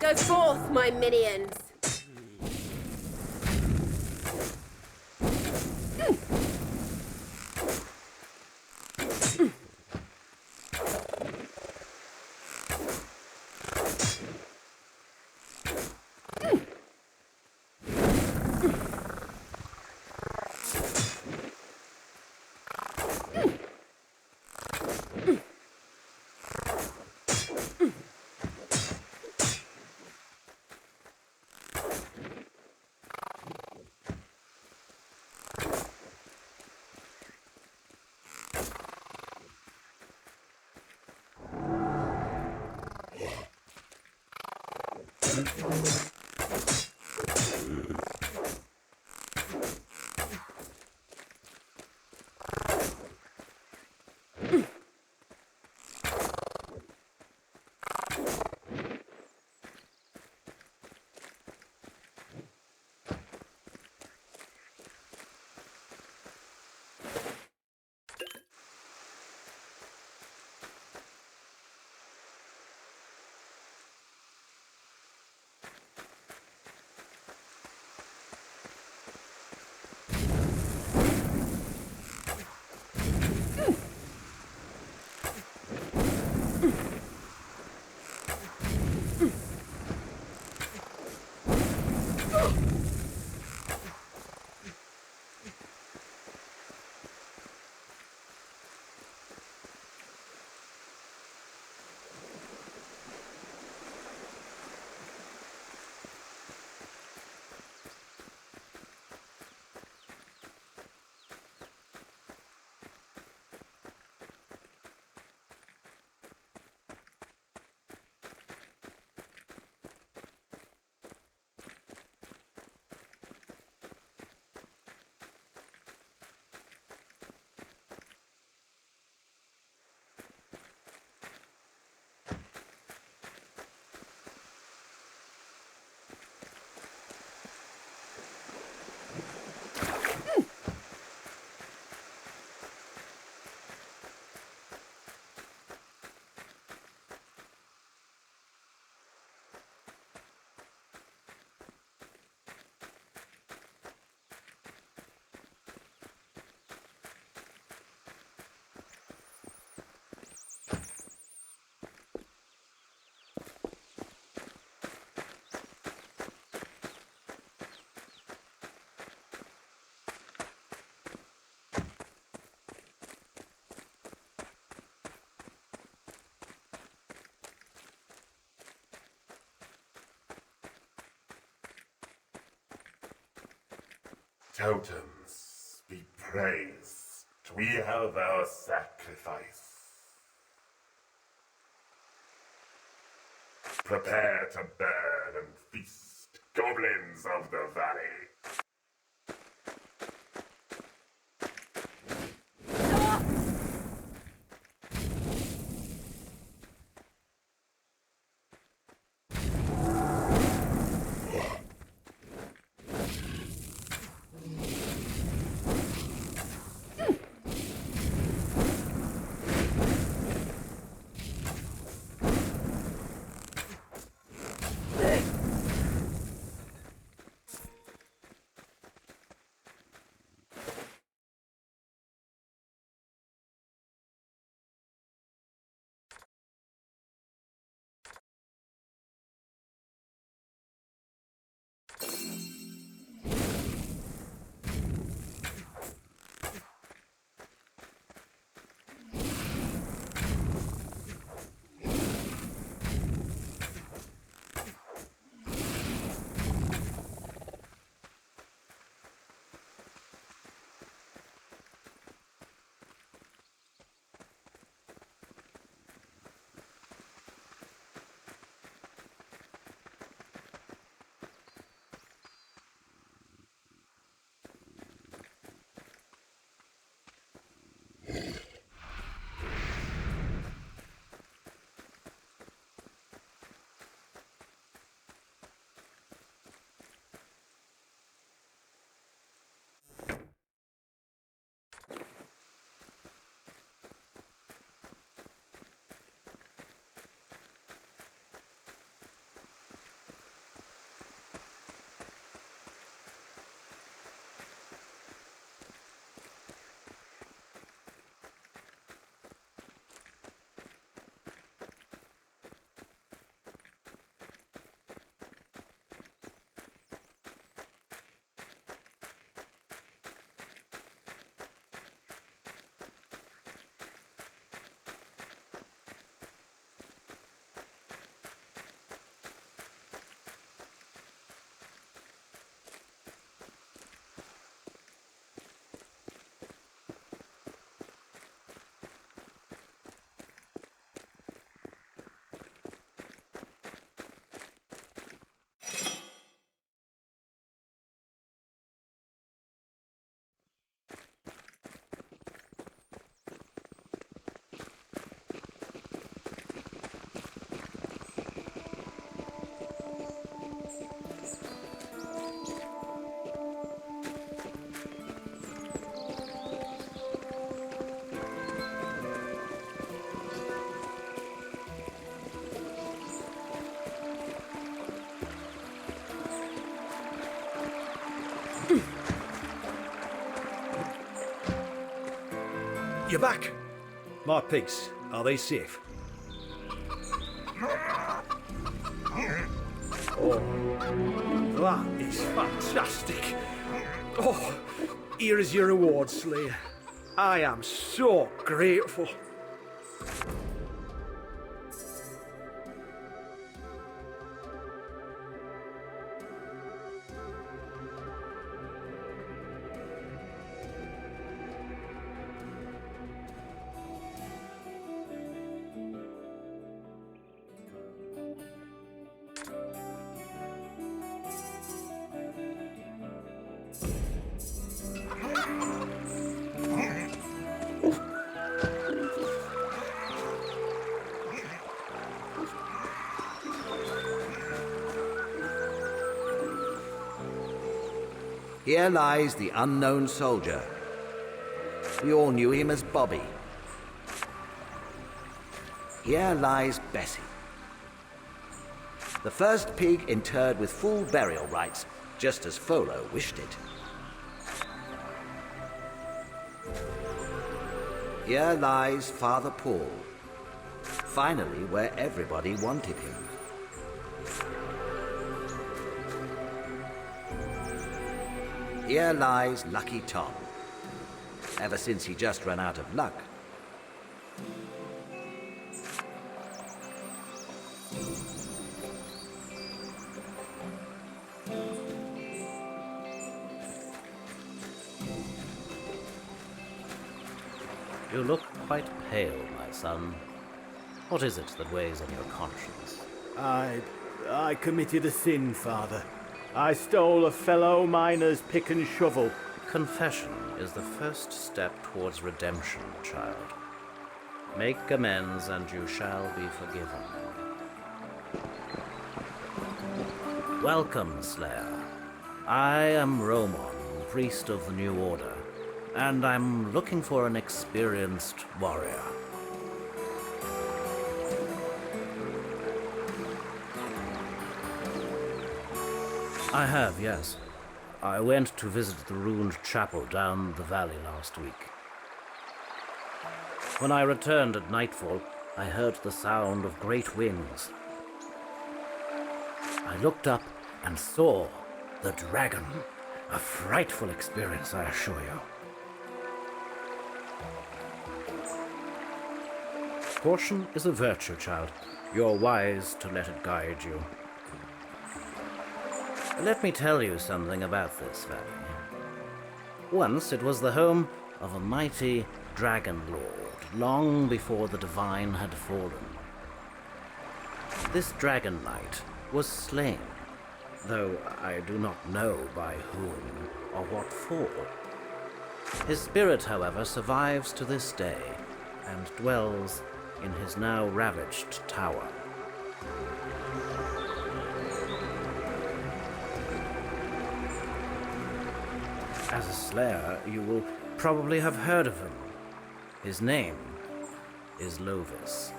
Go forth, my minions! Totems, be praised. We have our sacrifice. Prepare to burn and feast, goblins of the valley. You're back. My pigs, are they safe? Oh, that is fantastic. Oh, here is your reward, Slayer. I am so grateful. Here lies the unknown soldier. We all knew him as Bobby. Here lies Bessie. The first pig interred with full burial rites, just as Folo wished it. Here lies Father Paul, finally where everybody wanted him. Here lies Lucky Tom, ever since he just ran out of luck. You look quite pale, my son. What is it that weighs on your conscience? I committed a sin, Father. I stole a fellow miner's pick and shovel. Confession is the first step towards redemption, child. Make amends and you shall be forgiven. Welcome, Slayer. I am Romon, priest of the New Order, and I'm looking for an experienced warrior. I have, yes. I went to visit the ruined chapel down the valley last week. When I returned at nightfall, I heard the sound of great wings. I looked up and saw the dragon. A frightful experience, I assure you. Caution is a virtue, child. You're wise to let it guide you. Let me tell you something about this valley. Once it was the home of a mighty dragon lord, long before the divine had fallen. This dragon knight was slain, though I do not know by whom or what for. His spirit, however, survives to this day and dwells in his now ravaged tower. As a slayer, you will probably have heard of him. His name is Lovis.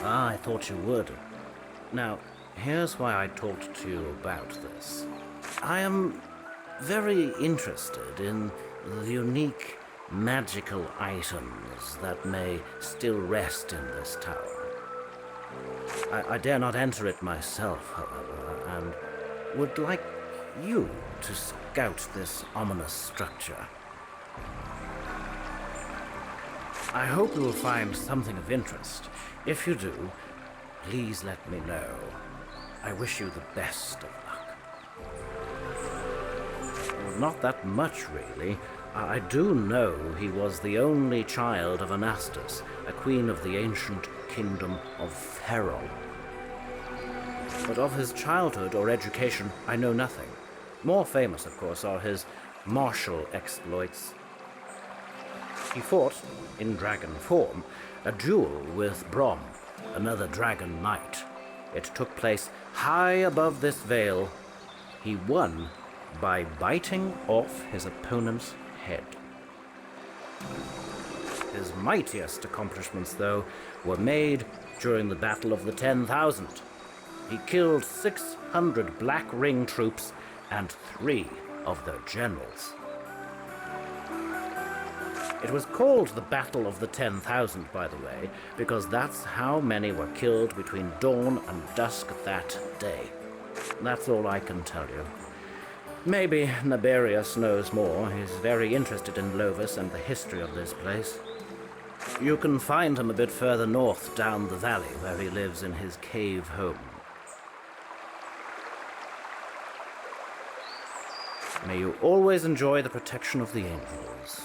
Ah, I thought you would. Now, here's why I talked to you about this. I am very interested in the unique magical items that may still rest in this tower. I dare not enter it myself, however, and would like you to scout this ominous structure. I hope you will find something of interest. If you do, please let me know. I wish you the best of luck. Well, not that much, really. I do know he was the only child of Anastas, a queen of the ancient kingdom of Ferrol. But of his childhood or education, I know nothing. More famous, of course, are his martial exploits. He fought, in dragon form, a duel with Brom, another dragon knight. It took place high above this vale. He won by biting off his opponent's head. His mightiest accomplishments, though, were made during the Battle of the 10,000. He killed 600 Black Ring troops and 3 of their generals. It was called the Battle of the 10,000, by the way, because that's how many were killed between dawn and dusk that day. That's all I can tell you. Maybe Naberius knows more. He's very interested in Lovis and the history of this place. You can find him a bit further north down the valley where he lives in his cave home. May you always enjoy the protection of the angels.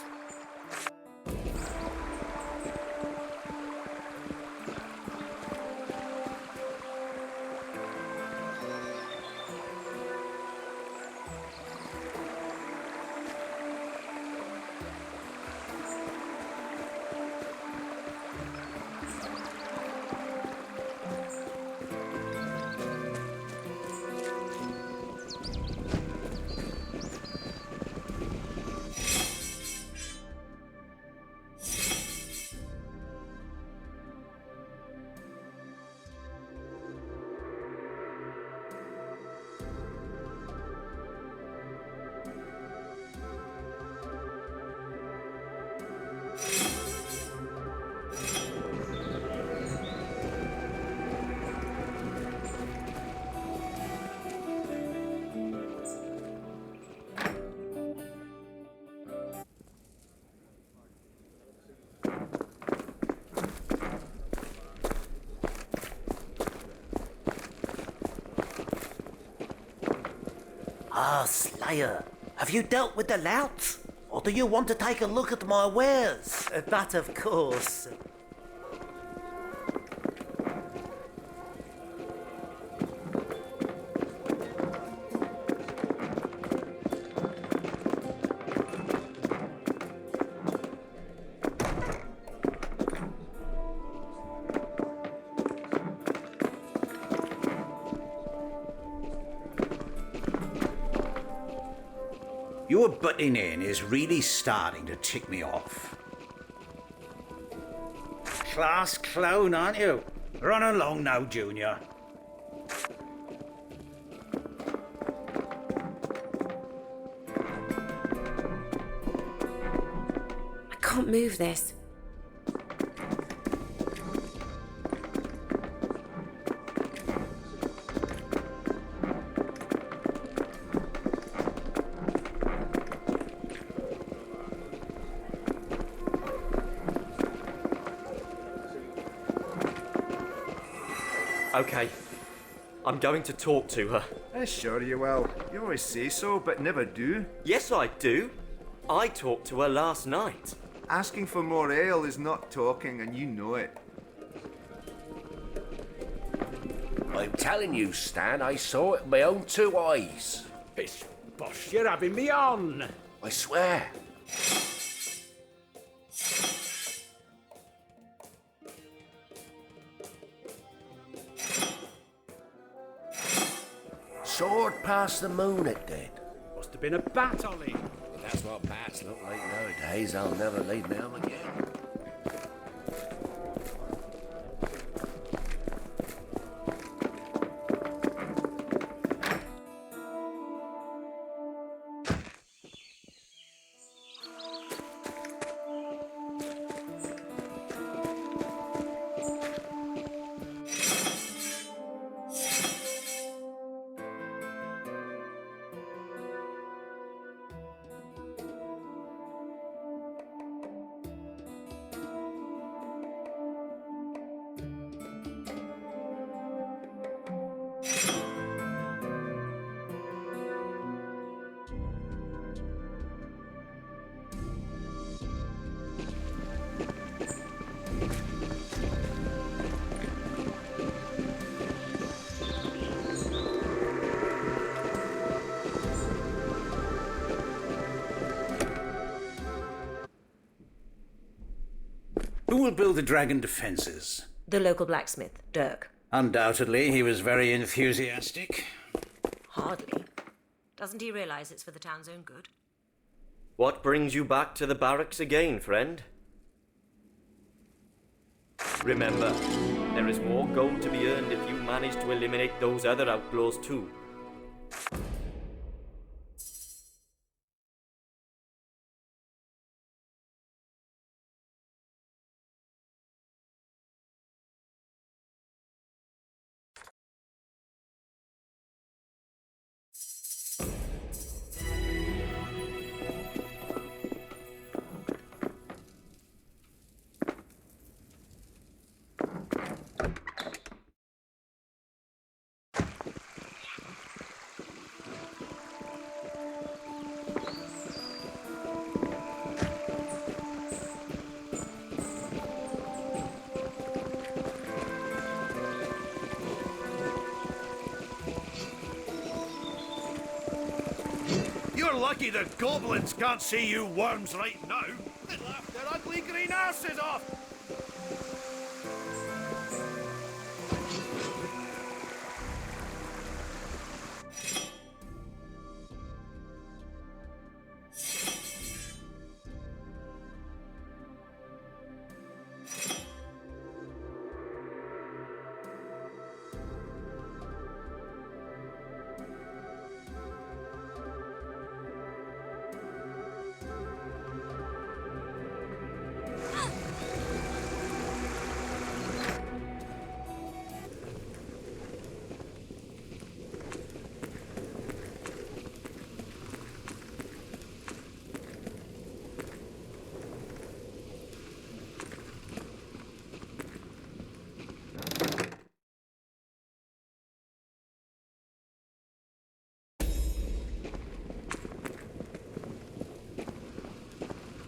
Ah, Slayer, have you dealt with the louts? Or do you want to take a look at my wares? But of course. Your butting in is really starting to tick me off. Class clown, aren't you? Run along now, Junior. I can't move this. Okay, I'm going to talk to her. Sure you will. You always say so, but never do. Yes, I do. I talked to her last night. Asking for more ale is not talking, and you know it. I'm telling you, Stan, I saw it with my own 2 eyes. Bish bosh, you're having me on. I swear. Soared past the moon, it did. Must have been a bat, Ollie. That's what bats look like nowadays. I'll never leave me home again. Who will build the dragon defences? The local blacksmith, Dirk. Undoubtedly, he was very enthusiastic. Hardly. Doesn't he realise it's for the town's own good? What brings you back to the barracks again, friend? Remember, there is more gold to be earned if you manage to eliminate those other outlaws too. You're lucky the goblins can't see you worms right now. They laugh their ugly green asses off.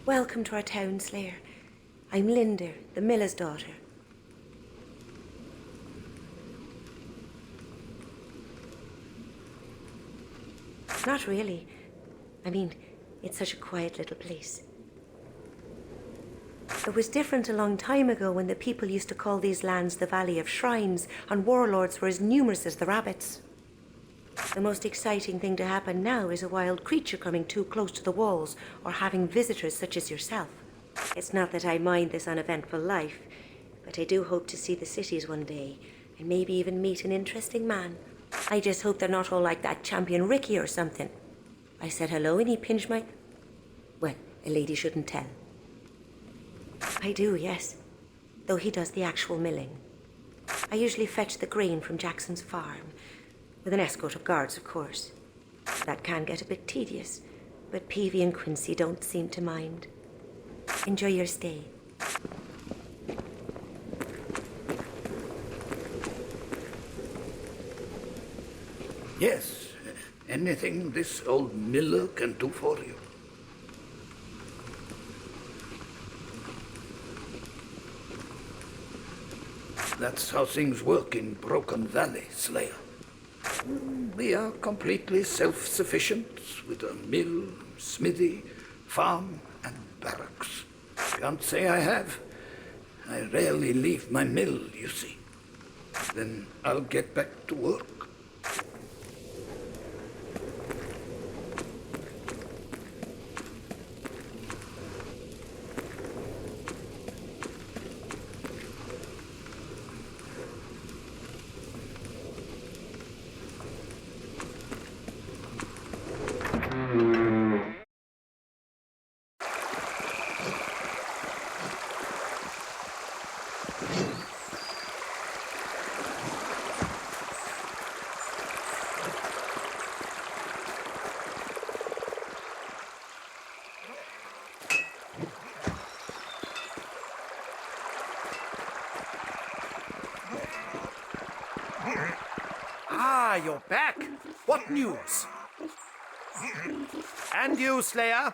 Welcome to our town, Slayer. I'm Linda, the miller's daughter. Not really. I mean, it's such a quiet little place. It was different a long time ago when the people used to call these lands the Valley of Shrines, and warlords were as numerous as the rabbits. The most exciting thing to happen now is a wild creature coming too close to the walls or having visitors such as yourself. It's not that I mind this uneventful life, but I do hope to see the cities one day and maybe even meet an interesting man. I just hope they're not all like that champion Ricky or something. I said hello and he pinched my... Well, a lady shouldn't tell. I do, yes, though he does the actual milling. I usually fetch the grain from Jackson's farm. With an escort of guards, of course. That can get a bit tedious, but Peavy and Quincy don't seem to mind. Enjoy your stay. Yes, anything this old miller can do for you. That's how things work in Broken Valley, Slayer. We are completely self-sufficient with a mill, smithy, farm, and barracks. Can't say I have. I rarely leave my mill, you see. Then I'll get back to work. Ah, you're back. What news? And you, Slayer?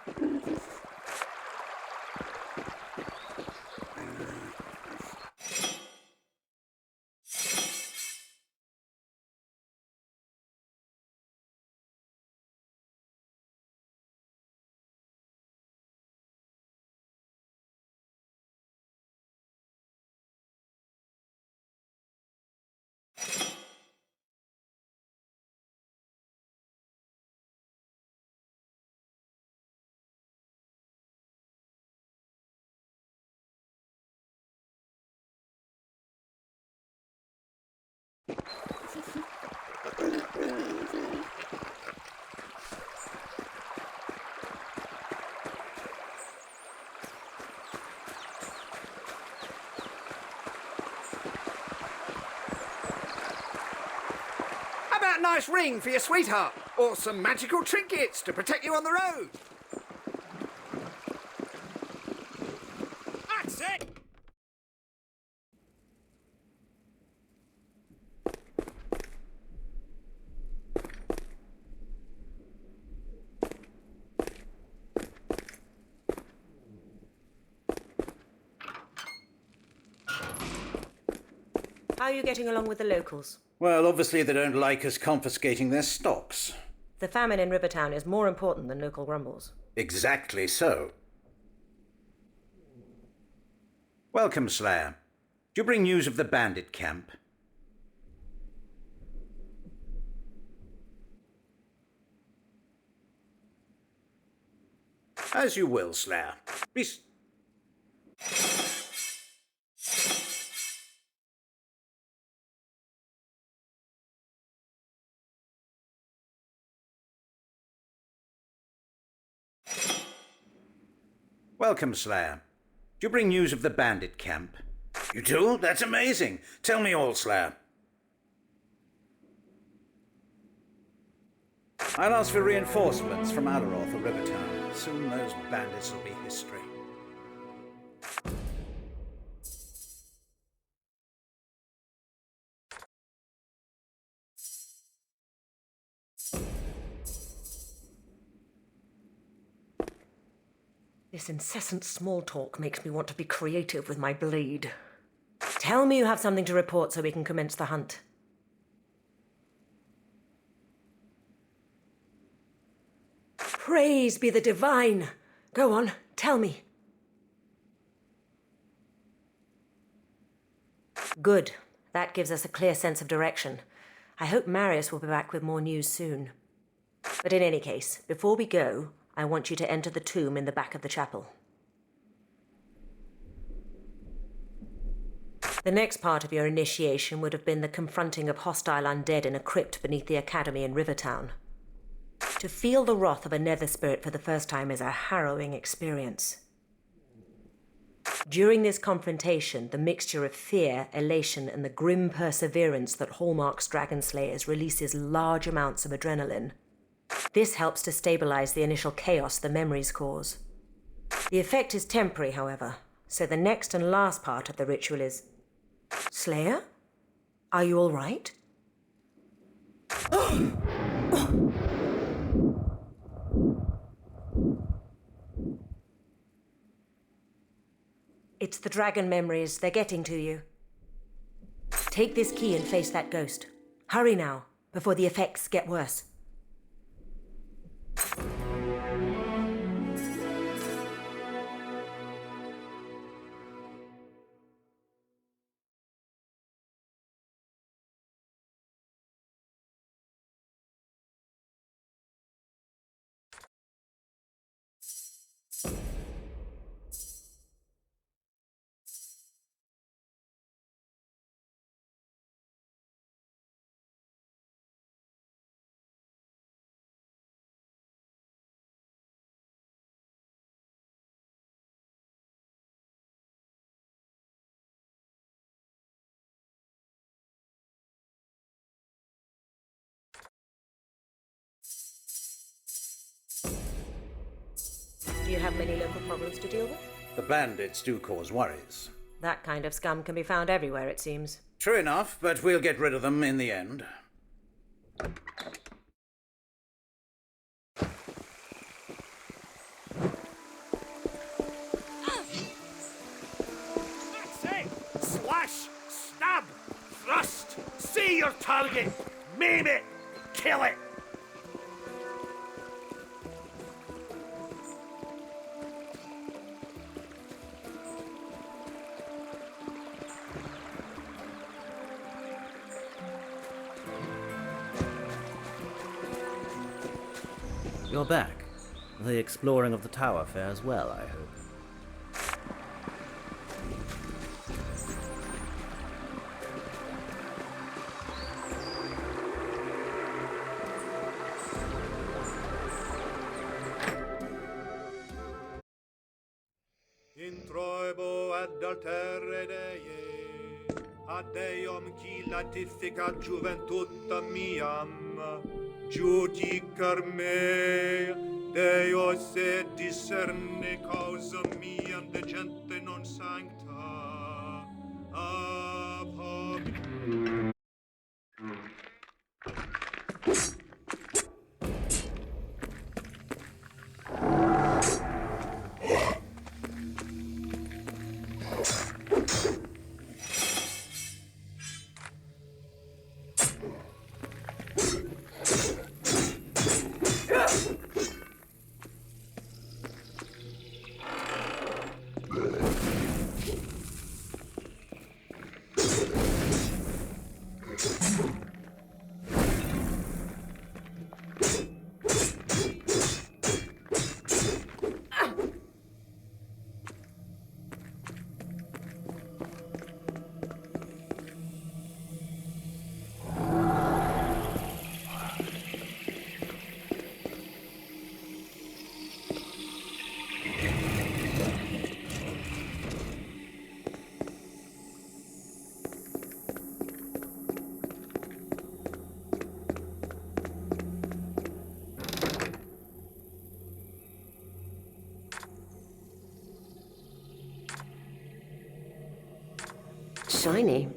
How about a nice ring for your sweetheart? Or some magical trinkets to protect you on the road? That's it! How are you getting along with the locals? Well, obviously they don't like us confiscating their stocks. The famine in Rivertown is more important than local grumbles. Exactly so. Welcome, Slayer. Do you bring news of the bandit camp? As you will, Slayer. Welcome, Slayer. Do you bring news of the bandit camp? You do? That's amazing. Tell me all, Slayer. I'll ask for reinforcements from Alaroth or Rivertown. Soon those bandits will be history. This incessant small talk makes me want to be creative with my blade. Tell me you have something to report so we can commence the hunt. Praise be the divine! Go on, tell me. Good. That gives us a clear sense of direction. I hope Marius will be back with more news soon. But in any case, before we go, I want you to enter the tomb in the back of the chapel. The next part of your initiation would have been the confronting of hostile undead in a crypt beneath the academy in Rivertown. To feel the wrath of a nether spirit for the first time is a harrowing experience. During this confrontation, the mixture of fear, elation, and the grim perseverance that hallmarks dragon slayers releases large amounts of adrenaline. This helps to stabilize the initial chaos the memories cause. The effect is temporary, however, so the next and last part of the ritual is... Slayer? Are you all right? It's the dragon memories. They're getting to you. Take this key and face that ghost. Hurry now, before the effects get worse. Do you have many local problems to deal with? The bandits do cause worries. That kind of scum can be found everywhere, it seems. True enough, but we'll get rid of them in the end. That's it! Slash! Stab! Thrust! See your target! Maim it! Kill it! You're back. The exploring of the tower fares well, I hope. Introibo ad altere Dei, ad Deum qui latificat juventutta miam, judicar me, Deus et discerne causa miam de gente non sancta, ab hoc. Shiny.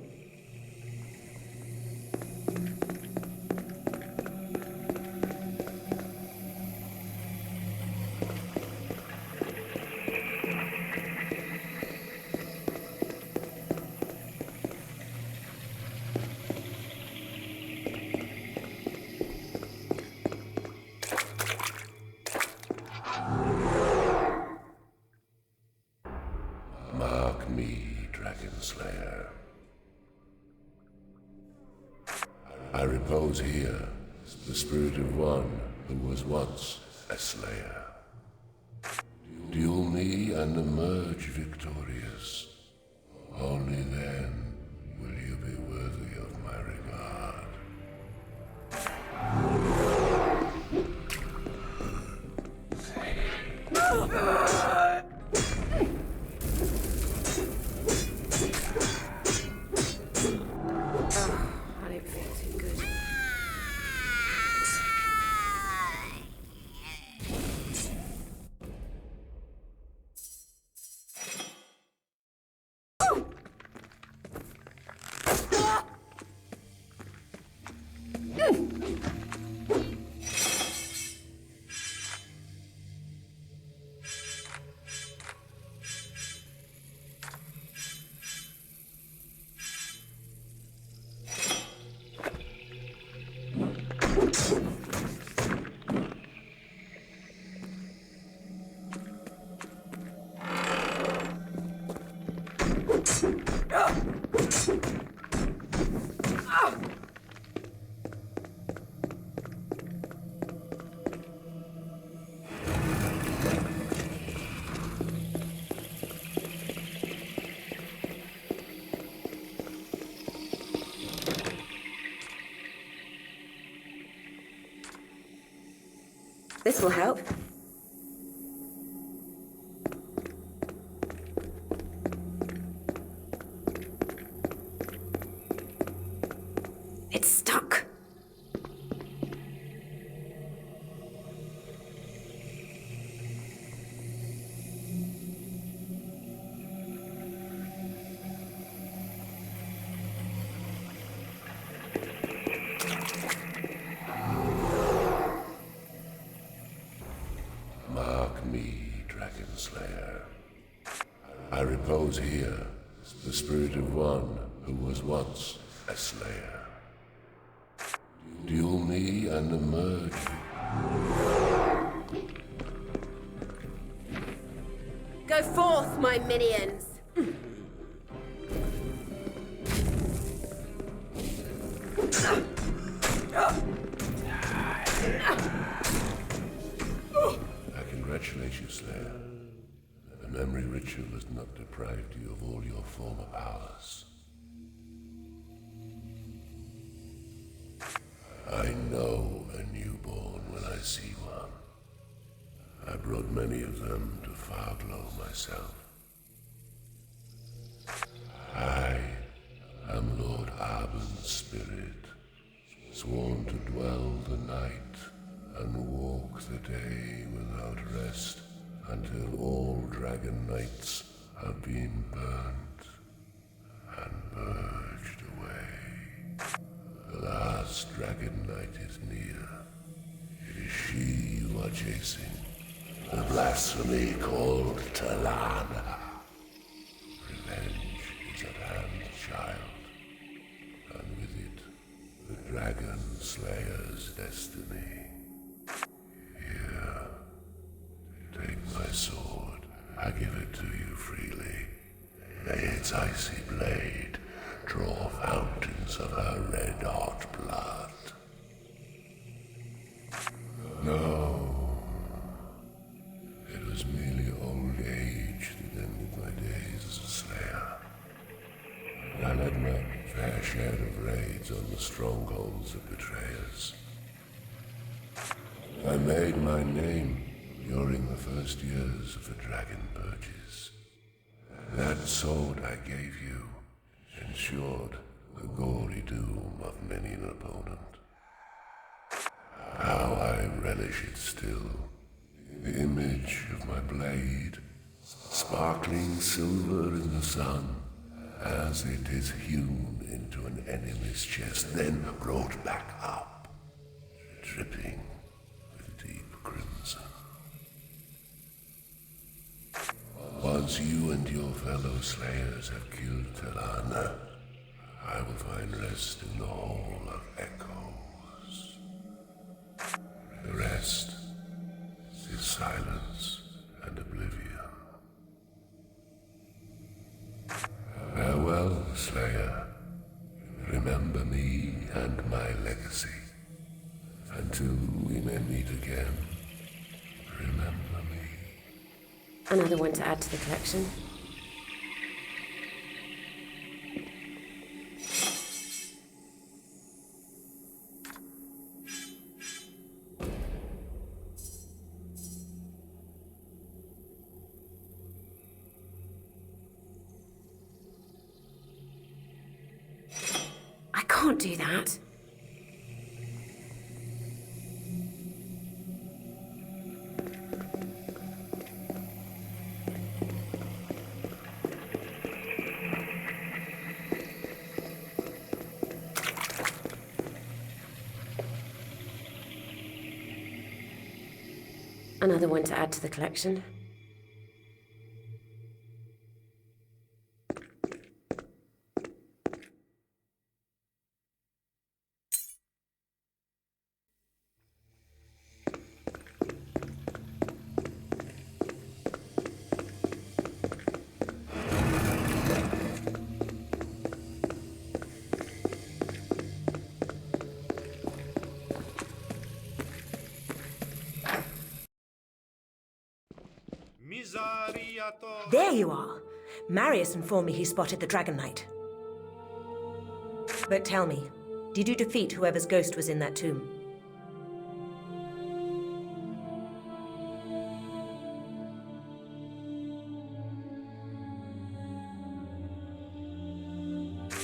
Mark me, Dragon Slayer. I repose here, the spirit of one who was once a slayer. Duel me and emerge victorious. Only then will you be worthy of my regard. I don't feel too good. This will help. It's stuck. Mark me, Dragon Slayer. I repose here, the spirit of one who was once a slayer. Duel me and emerge. Go forth, my minions! I congratulate you, Slayer. The memory ritual has not deprived you of all your former powers. I know a newborn when I see one. I brought many of them to Farglow myself. I am Lord Arben's spirit, sworn to dwell the night and walk the day without rest until all dragon knights have been burnt and purged away. The last dragon knight is near. It is she you are chasing, the blasphemy called Talana. Revenge is at hand, child, and with it, the Dragon Slayer's destiny. Here, take my sword. I give it to you freely. May its icy blade draw fountains of her red-hot blood. No, it was merely old age that ended my days as a slayer. I led my fair share of raids on the strongholds of betrayers. I made my name during the first years of the dragon purges. That sword I gave you ensured the gory doom of many an opponent. How I relish it still. The image of my blade, sparkling silver in the sun, as it is hewn into an enemy's chest, then brought back up, dripping with deep crimson. Once you and your fellow slayers have killed Telana, I will find rest in the Hall of Echoes. The rest is silence and oblivion. Farewell, Slayer. Remember me and my legacy. Until we may meet again, remember me. Another one to add to the collection. I can't do that. Another one to add to the collection. There you are! Marius informed me he spotted the Dragon Knight. But tell me, did you defeat whoever's ghost was in that tomb?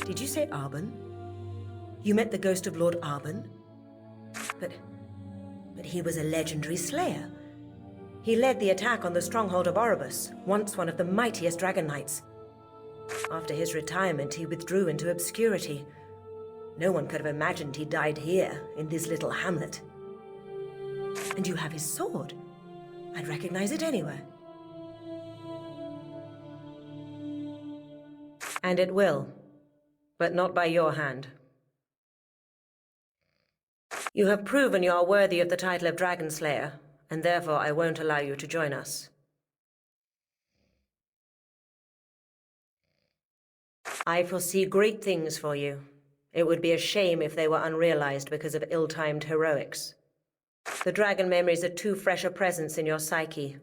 Did you say Arben? You met the ghost of Lord Arben? But he was a legendary slayer. He led the attack on the stronghold of Oribus, once one of the mightiest Dragon Knights. After his retirement, he withdrew into obscurity. No one could have imagined he died here, in this little hamlet. And you have his sword. I'd recognize it anywhere. And it will, but not by your hand. You have proven you are worthy of the title of Dragon Slayer, and therefore I won't allow you to join us. I foresee great things for you. It would be a shame if they were unrealized because of ill-timed heroics. The dragon memories are too fresh a presence in your psyche.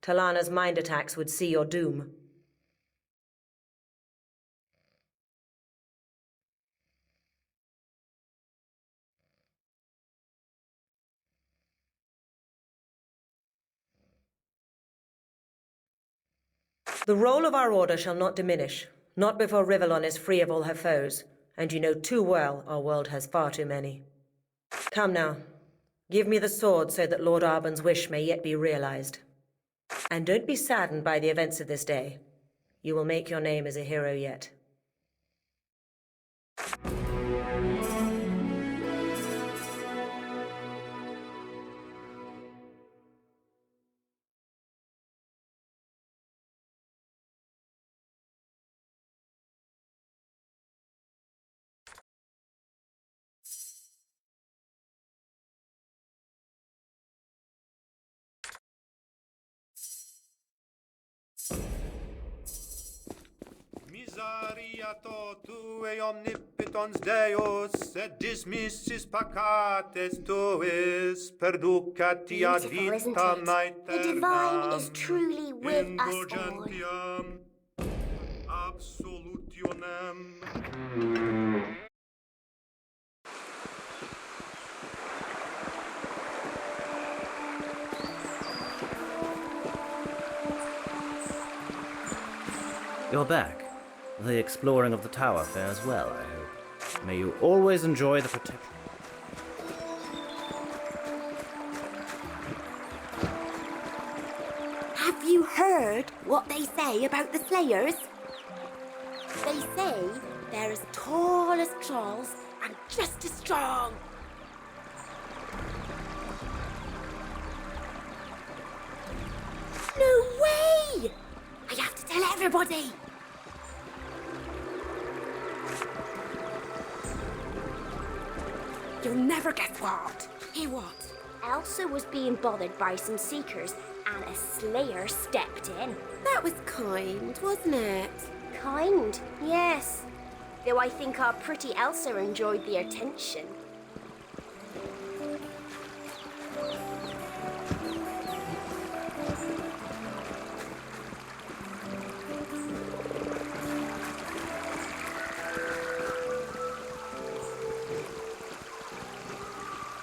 Talana's mind attacks would see your doom. The role of our order shall not diminish, not before Rivellon is free of all her foes, and you know too well our world has far too many. Come now, give me the sword so that Lord Arben's wish may yet be realized. And don't be saddened by the events of this day. You will make your name as a hero yet. Miseriato tue omnipotens Deus, et dismissis peccates tuis, perducati ad vitam aeternam. The divine is truly with us all. Indulgentiam absolutionem. You're back. The exploring of the tower fares well, I hope. May you always enjoy the protection. Have you heard what they say about the Slayers? They say they're as tall as trolls and just as strong. No way! I have to tell everybody! You'll never guess what. Hear what? Elsa was being bothered by some seekers and a slayer stepped in. That was kind, wasn't it? Kind, yes. Though I think our pretty Elsa enjoyed the attention.